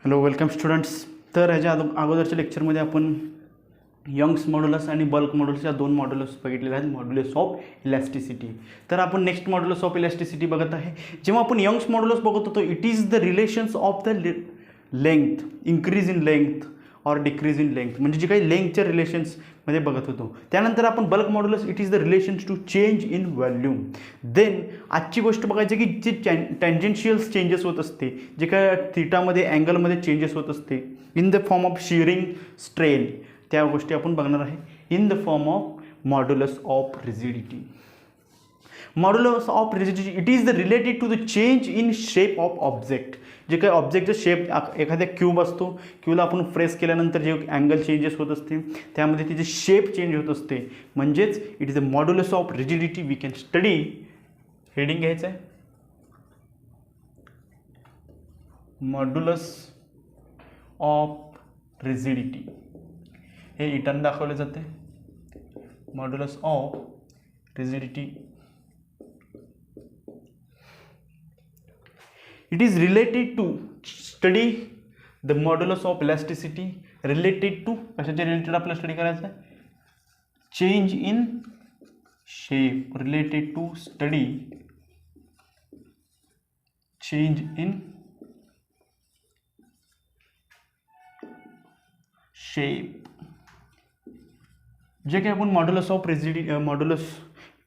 Hello welcome students. तर ह्याच्या अगोदरच्या लेक्चरमध्ये आपण यंग्स मॉड्युलस आणि बल्क मॉड्युलस या दोन मॉड्युलस बघितलेले आहेत, मॉड्युलस ऑफ इलॅस्टिसिटी. तर आपण नेक्स्ट मॉड्युलस ऑफ इलॅस्टिसिटी बघत आहे. जेव्हा आपण यंग्स मॉड्युलस बघत होतो, it is the relations of the length, increase in length और डिक्रीज इन लेंथ, म्हणजे जे काही लेंथच्या रिलेशन्समध्ये बघत होतो. त्यानंतर आपण bulk modulus, it is the relations to change in volume. Then आजची गोष्ट बघायची की जे टँजेन्शियल्स चेंजेस होत असते, जे काय थीटामध्ये अँगलमध्ये चेंजेस होत असते in the form of shearing strain, त्या गोष्टी आपण बघणार आहे in the form of modulus of rigidity. Modulus of rigidity it is the related to the change in shape of object. जे काही ऑब्जेक्टचं शेप, एखाद्या क्यूब असतो, क्यूबला आपण प्रेस केल्यानंतर जे अँगल चेंजेस होत असते त्यामध्ये तिचे शेप चेंज होत असते, म्हणजेच it is the modulus of rigidity. We can study. Heading घ्यायचं आहे मॉड्युलस ऑफ रिजिडिटी. हे इटन दाखवले जाते. Modulus of rigidity it is related to study the modulus of elasticity related to कशाचे रिलेटेड आपल्याला स्टडी करायचं आहे, change in shape, related to study change in shape. जे काही आपण modulus of modulus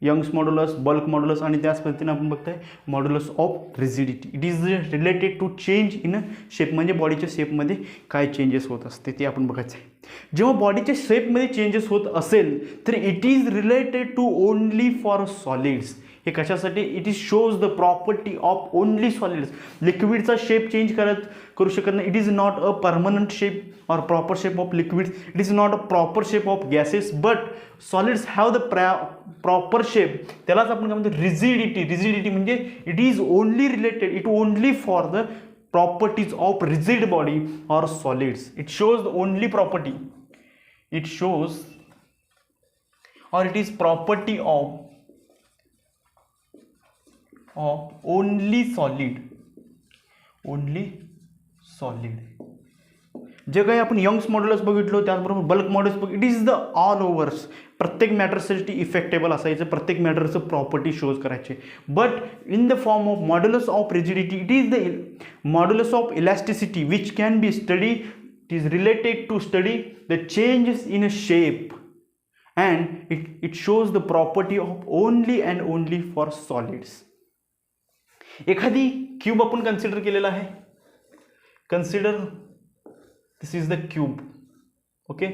Young's modulus, bulk modulus आणि त्याच पद्धतीने आपण बघताय modulus of rigidity. It is related to change in shape, म्हणजे बॉडीच्या शेपमध्ये काय चेंजेस होत असते ते आपण बघायचं आहे. जेव्हा बॉडीच्या शेपमध्ये चेंजेस होत असेल तर it is related to only for solids. हे कशासाठी? It is shows the property of only solids. लिक्विडचा शेप चेंज करू शकत नाही. It is not a permanent shape और proper shape of liquids. It is not a proper shape of gases, but solids have the proper shape. त्यालाच आपण काय म्हणतो, rigidity. Rigidity म्हणजे it is only related, it only for the properties of rigid body or solids. It shows the only property. It shows or it is property of only solid. Only solid. जे काही आपण Young's modulus बघितलो, त्याचबरोबर bulk modulus बघ, it is the all overs. प्रत्येक मॅटरसाठी affectable असायचं, प्रत्येक मॅटरचं प्रॉपर्टी शोज करायचे. But in the form of modulus of rigidity it is the modulus of elasticity which can be study. It is related to study the changes in a shape and it shows the property of only and only for solids. एखादी cube आपण consider केलेला आहे. Consider this is the cube. Okay,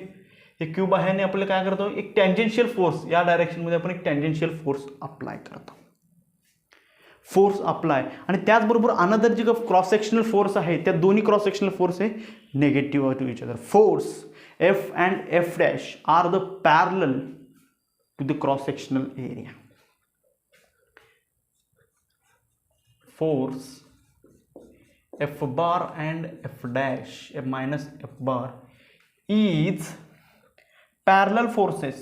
हे cube आहे आणि आपल्याला काय करतो, एक टँजेन्शियल फोर्स या डायरेक्शनमध्ये आपण एक टँजेन्शियल फोर्स अप्लाय करतो. फोर्स अप्लाय आणि त्याचबरोबर अनदर जे क्रॉस सेक्शनल फोर्स आहे, त्या दोन्ही क्रॉस सेक्शनल फोर्स आहे negative to each other. Force F and F dash are the parallel to the cross sectional area. Force F bar and F dash, F minus F bar is parallel forces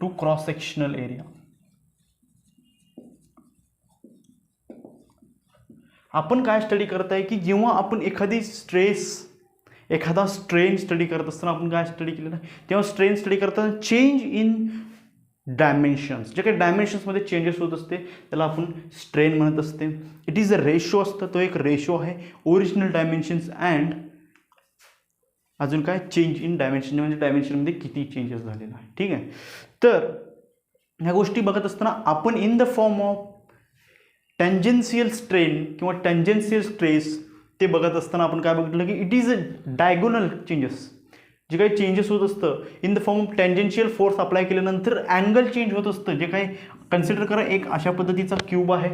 to cross sectional area. आपण काय study करत आहे की जेव्हा आपण एखादा strain study करत असताना आपण काय स्टडी केलेलं आहे, तेव्हा स्ट्रेन स्टडी करताना चेंज इन डायमेन्शन्स, जे काही डायमेन्शन्समध्ये चेंजेस होत असते त्याला आपण स्ट्रेन म्हणत असते. इट इज अ रेशो असतं, तो एक रेशो आहे. ओरिजिनल डायमेन्शन्स अँड अजून काय चेंज इन डायमेन्शन, म्हणजे डायमेन्शनमध्ये किती चेंजेस झालेला आहे. ठीक आहे. तर ह्या गोष्टी बघत असताना आपण in the form of tangential strain किंवा टँजेन्शियल स्ट्रेस ते बघत असताना आपण काय बघितलं की it is a diagonal changes. जे काही चेंजेस होत असतं in the form of tangential force apply केल्यानंतर अँगल चेंज होत असतं. जे काही कन्सिडर करा, एक अशा पद्धतीचा क्यूब आहे,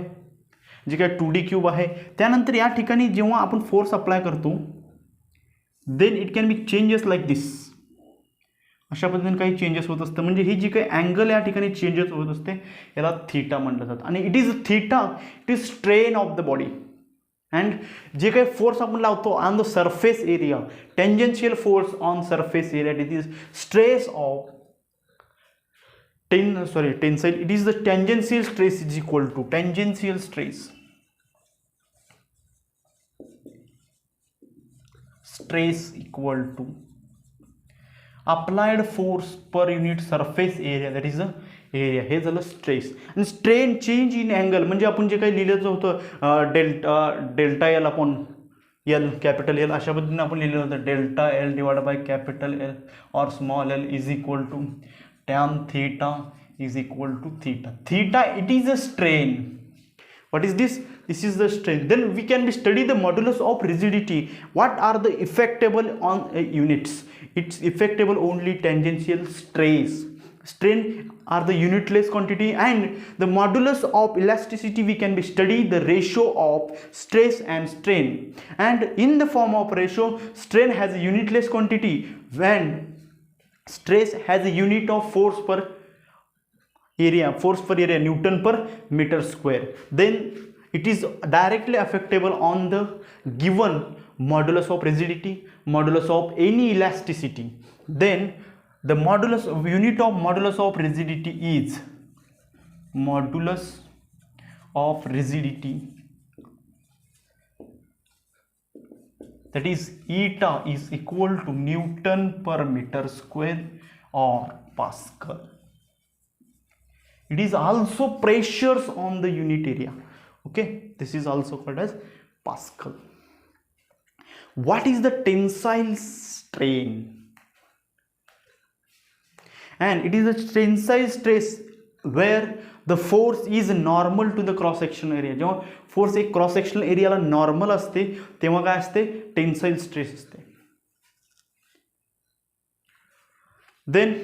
जे काही 2D क्यूब आहे. त्यानंतर या ठिकाणी जेव्हा आपण फोर्स अप्लाय करतो then it can be changes like this. अशा पद्धतीने काही चेंजेस होत असतं, म्हणजे ही जी काही अँगल या ठिकाणी चेंजेस होत असते याला थीटा म्हटलं जातं. आणि it is theta, it is strain of the body. And जे काही फोर्स आपण लावतो on the surface area, tangential force on surface area, it is stress of tensile, it is the tangential stress is equal to tangential stress stress equal to applied force per unit surface area, that is the area. हे झालं stress. आणि strain change in angle म्हणजे आपण जे काही लिहिलेलं होतं delta l upon l capital l अशा पद्धतीने आपण लिहिलेलं होतं delta l divide by capital l और small l is equal to tan theta is equal to theta. Theta it is a strain. What is this? This is the strain. Then we can study the modulus of rigidity. What are the effectable on units? It's effectable only tangential stress. Strain are the unitless quantity, and the modulus of elasticity we can be study the ratio of stress and strain. And in the form of ratio, strain has a unitless quantity when stress has a unit of force per area, Newton per meter square. Then it is directly affectable on the given modulus of rigidity, modulus of any elasticity. Then the unit of modulus of rigidity is modulus of rigidity, that is eta is equal to Newton per meter square or Pascal. It is also pressures on the unit area. Okay, this is also called as Pascal. What is the tensile strain? And it is a tensile stress where the force is normal to the cross sectional area. जेव्हा force एक cross sectional एरियाला normal असते तेव्हा काय असते tensile stress असते. Then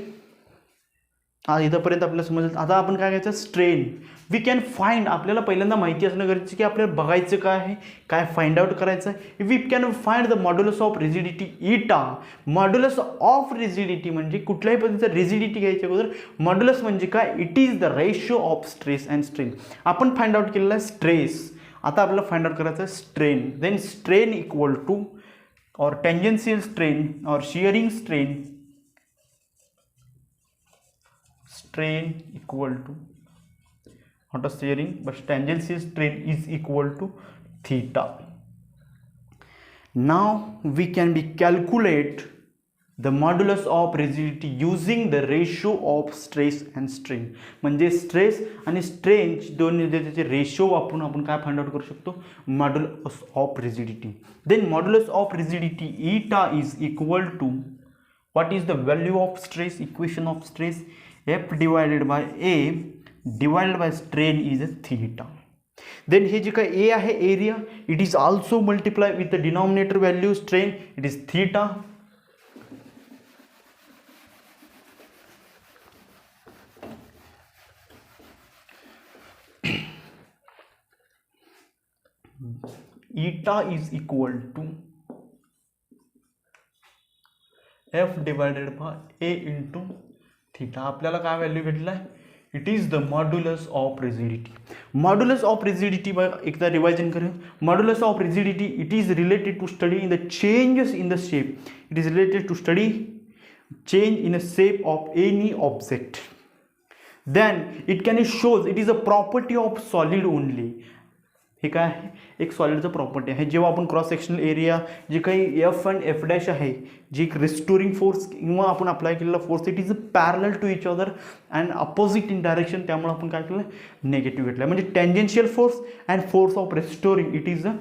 इथंपर्यंत आपल्याला समजलं. आता आपण काय करायचं स्ट्रेन वी कॅन फाइंड. आपल्याला पहिल्यांदा माहिती असणं गरजेचं की आपल्याला बघायचं काय आहे, काय फाइंड आउट करायचं आहे. We can find the modulus of rigidity eta. Modulus of rigidity म्हणजे कुठल्याही पद्धतीचं रिजिडिटी घ्यायच्या अगोदर मॉड्युलस म्हणजे काय, it is the ratio of stress and strain. आपण फाइंड आउट केलेला आहे स्ट्रेस, आता आपल्याला फाइंड आउट करायचं आहे strain. Then strain equal to और टेंजेंशियल स्ट्रेन और shearing strain, strain equal to not a shearing but tangential strain is equal to theta. Now we can be calculate the modulus of rigidity using the ratio of stress and strain. म्हणजे stress आणि strain दोन्ही त्याचे ratio वापरून आपण काय find out करू शकतो, modulus of rigidity. Then modulus of rigidity eta is equal to what is the value of stress, equation of stress, F divided by A divided by strain is theta. Then हे जे काय A आहे area, it is also multiply with the denominator value strain, it is theta. eta is equal to F divided by A into theta. आपल्याला काय value भेटला आहे, it is the modulus of rigidity. Modulus of rigidity एकदा revision करूया. Modulus of rigidity it is related to study in the changes in the shape. It is related to study change in the shape of any object. Then it can shows it is a property of solid only. हे काय आहे, एक सॉलिडचं property आहे. जेव्हा आपण cross sectional area जे काही F and F dash आहे, जी एक रिस्टोरिंग फोर्स किंवा आपण अप्लाय केलेला force, it is parallel to each other and opposite in direction. त्यामुळे आपण काय केलं, नेगेटिव्ह घेतलं. म्हणजे tangential force and force of restoring it is a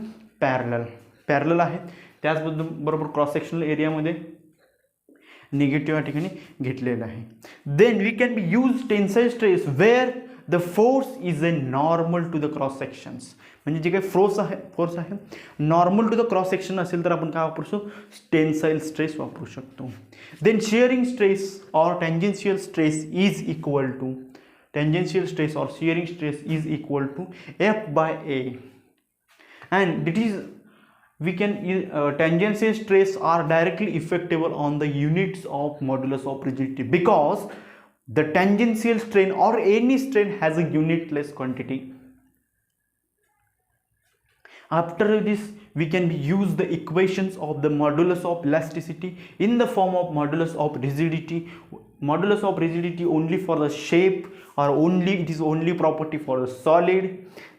parallel आहेत. त्याचबरोबर क्रॉस सेक्शनल एरियामध्ये निगेटिव्ह या ठिकाणी घेतलेलं आहे. Then we can be use tensile stress where the force is a normal to the cross sections. म्हणजे जे काही फोर्स आहे normal to the cross section असेल तर आपण काय वापरू शकतो, टेन्साईल स्ट्रेस वापरू शकतो. देन शियरिंग स्ट्रेस और tangential stress is equal to shearing stress is equal to F by A. And it is we can tangential stress are directly effectable on the units of modulus of rigidity because the tangential strain or any strain has a unitless quantity. After this we can use the equations of the modulus of elasticity in the form of modulus of rigidity. Modulus of rigidity only for the shape or only it is only property for the solid.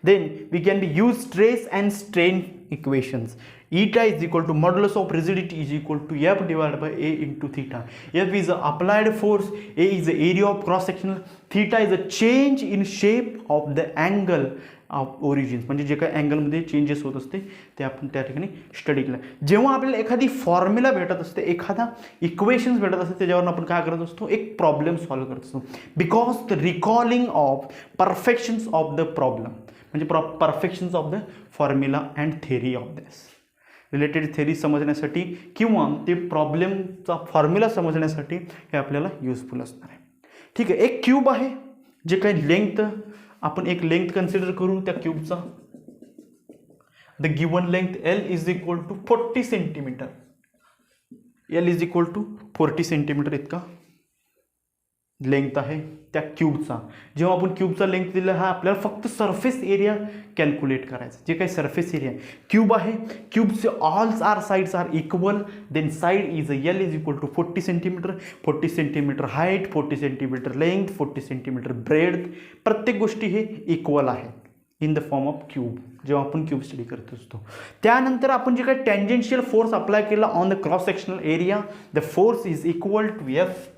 Then we can use stress and strain equations. eta is equal to modulus of rigidity is equal to f divided by a into theta. F is the applied force, a is the area of cross sectional, theta is a change in shape of the angle of origins, म्हणजे जे काही अँगलमध्ये changes होत असते ते आपण त्या ठिकाणी स्टडी केलं. जेव्हा आपल्याला एखादी फॉर्म्युला भेटत असते, एखादा इक्वेशन्स भेटत असते, त्याच्यावरून आपण काय करत असतो, एक प्रॉब्लेम सॉल्व्ह करत असतो. Because the recalling of perfections of the problem, म्हणजे perfections of the formula and theory of this, related theory समजण्यासाठी किंवा ते प्रॉब्लेमचा फॉर्म्युला समजण्यासाठी हे आपल्याला युजफुल असणार आहे. ठीक आहे, एक क्यूब आहे, जे काही लेंथ, आपण एक लेंथ कन्सिडर करू त्या क्यूबचा. The given length l is equal to 40 centimetre. L is equal to 40 centimetre इतका लेंथ आहे त्या क्यूबचा. जेव्हा आपण क्यूबचा लेंथ दिला, हा आपल्याला फक्त सरफेस एरिया कॅल्क्युलेट करायचा. जे काही सरफेस एरिया क्यूब आहे, क्यूबचे all sides are equal, then side is l is equal to 40 centimetre. 40 centimetre height, 40 centimetre length, 40 centimetre breadth, प्रत्येक गोष्टी हे इक्वल आहे in the form of cube जेव्हा आपण क्यूब स्टडी करत असतो. त्यानंतर आपण जे काही टेंजेन्शियल फोर्स अप्लाय केला on the cross sectional area, the force is equal to F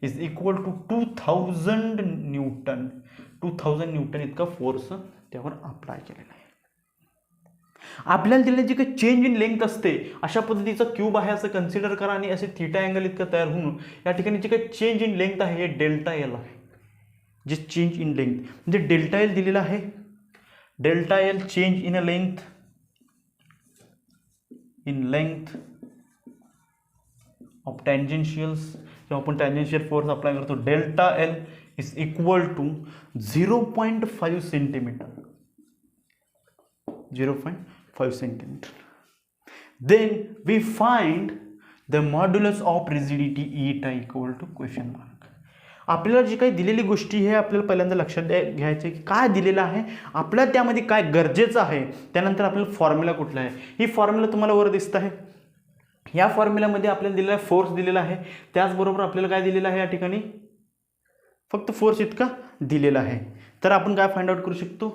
is equal to 2000 newton. 2000 newton इतका फोर्स त्यावर अप्लाय केलेला आहे. आपल्याला दिलेली जी काही चेंज इन लेंथ असते, अशा पद्धतीचा क्यूब आहे असं कन्सिडर करा आणि असे थीटा अँगल इतका तयार होऊन या ठिकाणी जे काही चेंज इन लेंथ आहे हे डेल्टा एल आहे. जे चेंज इन लेंथ म्हणजे डेल्टा एल दिलेला आहे. Delta l change in a length, in length of tangentials, जेव्हा आपण टँजेन्शियल फोर्स अप्लाय करतो, delta l is equal to 0.5 centimetre. 0.5 centimetre. Then we find the modulus of rigidity eta equal to question mark. आपल्याला जी काही दिलेली गोष्टी हे आपल्याला पहिल्यांदा लक्षात घ्यायचं की काय दिलेलं आहे, आपल्याला त्यामध्ये काय गरजेचं आहे, त्यानंतर आपल्याला फॉर्म्युला कुठला आहे. ही फॉर्म्युला तुम्हाला वर दिसत आहे. या फॉर्म्युल्यामध्ये आपल्याला दिलेला फोर्स दिलेला आहे, त्याचबरोबर आपल्याला काय दिलेलं आहे, या ठिकाणी फक्त फोर्स इतका दिलेला आहे. तर आपण काय फाइंड आउट करू शकतो,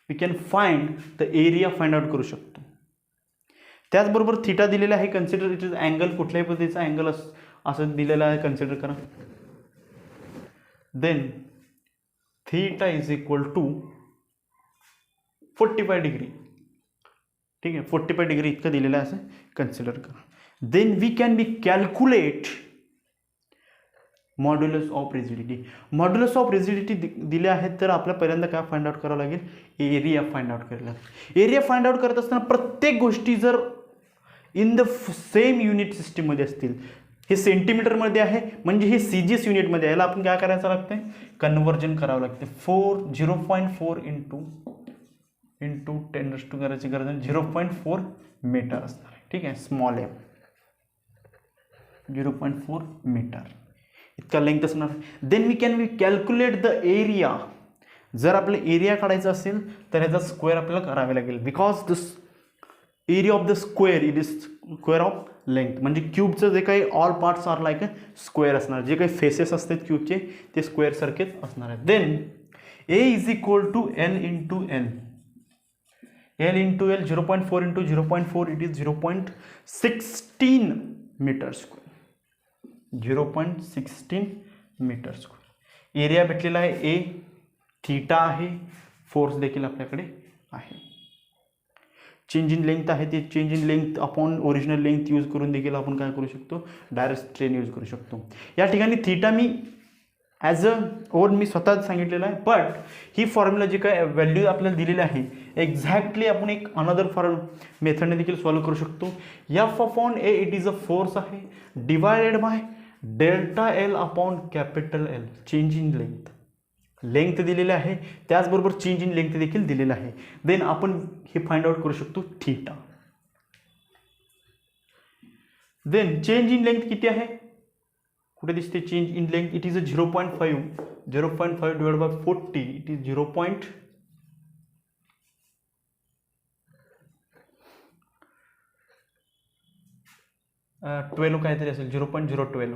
we can find the area find out करू शकतो. त्याचबरोबर थीटा दिलेला आहे, कन्सिडर इट इज अँगल, कुठल्याही पद्धतीचा अँगल असं दिलेला आहे कन्सिडर करा. Then theta is equal to 45 degree. ठीक आहे, 45 डिग्री इतकं दिलेलं आहे असं कन्सिडर करा. Then we can be calculate modulus of rigidity. Modulus of rigidity दिले आहेत, तर आपल्याला पहिल्यांदा काय फाइंड आउट करावं लागेल, एरिया फाइंड आउट करायला लागेल. एरिया फाइंड आउट करत असताना प्रत्येक गोष्टी जर इन द सेम युनिट सिस्टीममध्ये असतील, हे सेंटीमीटरमध्ये आहे म्हणजे हे CGS युनिटमध्ये आहे, याला आपण काय करायचं लागतं, कन्वर्जन करावं लागते. 0.4 इंटू 10 करायची गरज नाही, 0.4 मीटर असणार आहे. ठीक आहे, स्मॉल एम 0.4 मीटर इतका लेंथ असणार. Then we can calculate the area. जर आपल्याला एरिया काढायचा असेल तर याचा स्क्वेअर आपल्याला करावे लागेल, because the area of the square it is square of length. म्हणजे क्यूबचं जे काही all parts are like a square असणार, जे काही फेसेस असतात क्यूबचे ते स्क्वेअर सारखेच असणार आहेत. Then A is equal to L into L. L into L 0.4 into 0.4 it is 0.16 metre square. 0.16 metre square area भेटलेला आहे. ए थीटा आहे, फोर्स देखील आपल्याकडे आहे. चेंज इन लेंथ आहे, ते change in length upon original length use करून देखील आपण काय करू शकतो, डायरेक्ट स्ट्रेन यूज करू शकतो. या ठिकाणी थीटा मी ॲज अ ओन मी स्वतःच सांगितलेलं आहे, बट ही फॉर्म्युला जी काय व्हॅल्यू आपल्याला दिलेली आहे एक्झॅक्टली आपण एक अनदर मेथडने देखील सॉल्व्ह करू शकतो. F upon a it is a force आहे, divided by delta l upon capital l, change in length. Length दिलेली आहे, त्याचबरोबर चेंज इन लेंथ देखील दिलेलं आहे. देन आपण हे फाइंड आउट करू शकतो theta. Then change in length किती आहे, कुठे दिसते change in length, it is a 0.5 divide by 40 it is 0.12 काहीतरी असेल, 0.012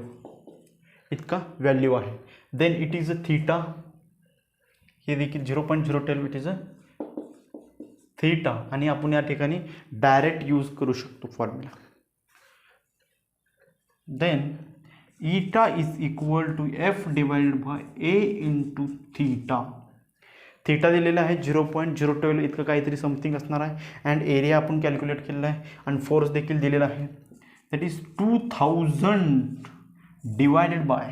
इतका व्हॅल्यू आहे. Then it is a theta, हे देखील 0.012 इट इज अ थीटा आणि आपण या ठिकाणी डायरेक्ट यूज करू शकतो formula. Then eta is equal to F divided by A into theta. Theta दिलेला आहे 0.012 इतकं काहीतरी समथिंग असणार आहे. अँड एरिया आपण कॅल्क्युलेट केलेला आहे आणि फोर्स देखील दिलेला आहे. That is 2000 divided by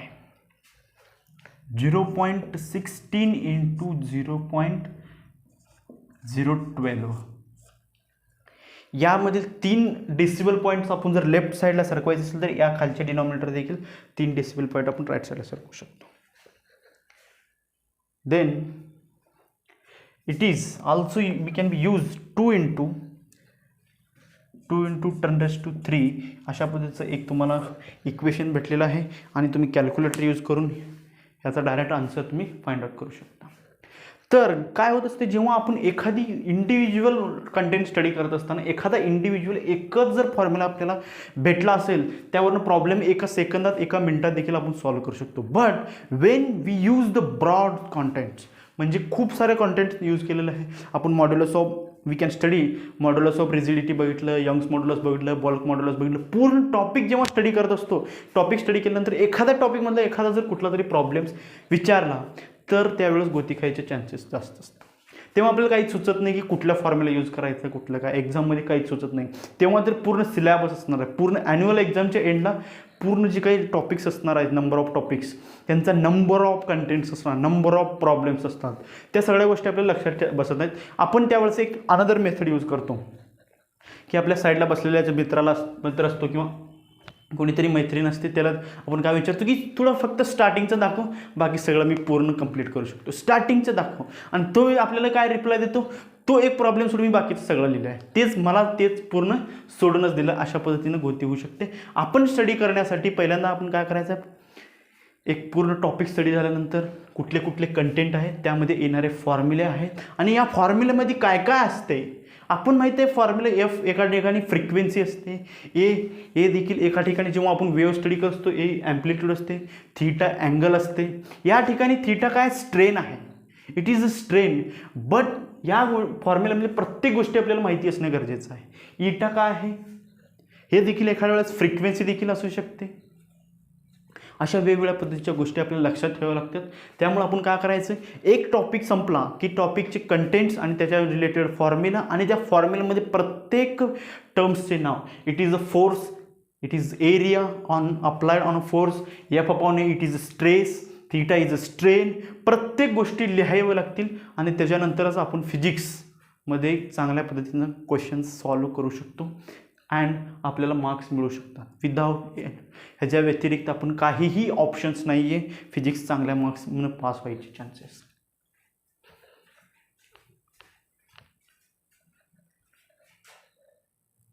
0.16 into 0.012. यामधील 3 डेसिबल पॉईंट्स आपण जर लेफ्ट साईडला सरकवायचे असेल तर या खालच्या डिनॉमिनेटर देखील 3 डेसिबल पॉईंट आपण राईट साईडला सरकवू शकतो. Then it is also we can be use 2 into 10⁻³ अशा पद्धतीचं एक तुम्हाला इक्वेशन भेटलेलं आहे आणि तुम्ही कॅल्क्युलेटर यूज करून याचा डायरेक्ट आन्सर तुम्ही फाइंड आउट करू शकता. तर काय होत असते, जेव्हा आपण एखादी इंडिव्हिज्युअल कंटेंट स्टडी करत असताना एखादा इंडिव्हिज्युअल एकच जर फॉर्म्युला आपल्याला भेटला असेल त्यावरून प्रॉब्लेम एका सेकंदात एका मिनिटात देखील आपण सॉल्व्ह करू शकतो. But when we use the broad contents, म्हणजे खूप सारे कॉन्टेंट यूज केलेलं आहे आपण. Modulus of we can study modulus of rigidity बघितलं, यंग्स मॉड्युलस बघितलं, बल्क मॉड्युलस बघितलं. पूर्ण टॉपिक जेव्हा स्टडी करत असतो, टॉपिक स्टडी केल्यानंतर एखाद्या टॉपिकमधला एखादा जर कुठला तरी प्रॉब्लेम्स विचारला तर त्यावेळेस गोती खायचे चान्सेस जास्त असतात. तेव्हा आपल्याला काही सुचत नाही की कुठल्या फॉर्म्युला यूज करायचं, कुठलं काय. एक्झाममध्ये काहीच सुचत नाही. तेव्हा तर पूर्ण सिलेबस असणार आहे. पूर्ण ॲन्युअल एक्झामच्या एंडला पूर्ण जे काही टॉपिक्स असणार आहेत, नंबर ऑफ टॉपिक्स, त्यांचा नंबर ऑफ कंटेंट्स असणार, नंबर ऑफ प्रॉब्लेम्स असतात. त्या सगळ्या गोष्टी आपल्याला लक्षात बसत नाहीत. आपण त्यावेळेस एक अनदर मेथड यूज करतो की आपल्या साईडला बसलेल्या मित्र असतो किंवा कोणीतरी मैत्रीण असते, त्याला आपण काय विचारतो की तुला फक्त स्टार्टिंगचं दाखव, बाकी सगळं मी पूर्ण कंप्लीट करू शकतो. स्टार्टिंगचं दाखव आणि तो आपल्याला काय रिप्लाय देतो, तो एक प्रॉब्लेम सोडून मी बाकीचं सगळं लिहिलं आहे, तेच पूर्ण सोडूनच दिलं. अशा पद्धतीनं गोष्टी होऊ शकते. आपण स्टडी करण्यासाठी पहिल्यांदा आपण काय करायचं, एक पूर्ण टॉपिक स्टडी झाल्यानंतर कुठले कुठले कंटेंट आहेत, त्यामध्ये येणारे फॉर्म्युले आहेत आणि या फॉर्म्युल्यामध्ये काय काय असते आपण माहिती आहे. फॉर्म्युला एफ एका ठिकाणी फ्रिक्वेन्सी असते, ए देखील एका ठिकाणी जेव्हा आपण वेव्ह स्टडी करतो ए ॲम्प्लिट्यूड असते, थीटा अँगल असते. या ठिकाणी थीटा काय स्ट्रेन आहे, it is a strain. But या फॉर्म्युल्यामध्ये प्रत्येक गोष्टी आपल्याला माहिती असणे गरजेचं आहे. ईटा काय आहे हे देखील एखाद्या वेळेस फ्रिक्वेन्सी देखील असू शकते. अशा वेगवेगळ्या पद्धतीच्या गोष्टी आपल्याला लक्षात ठेवाव्या लागतात. त्यामुळे आपण काय करायचं, एक टॉपिक संपला की टॉपिकचे कंटेंट्स आणि त्याच्या रिलेटेड फॉर्म्युला आणि त्या फॉर्म्युलामध्ये प्रत्येक टर्म्सचे नाव. It is a force, it is area on applied on a force, f upon a it is a stress, theta is a strain. प्रत्येक गोष्टी लिहाव्या लागतील आणि त्याच्यानंतरच आपण फिजिक्समध्ये चांगल्या पद्धतीनं क्वेश्चन्स सॉल्व्ह करू शकतो अँड आपल्याला मार्क्स मिळू शकतात. विदाऊट ह्याच्या व्यतिरिक्त आपण काहीही ऑप्शन्स नाही आहे फिजिक्स चांगल्या मार्क्स म्हणून पास व्हायचे चान्सेस.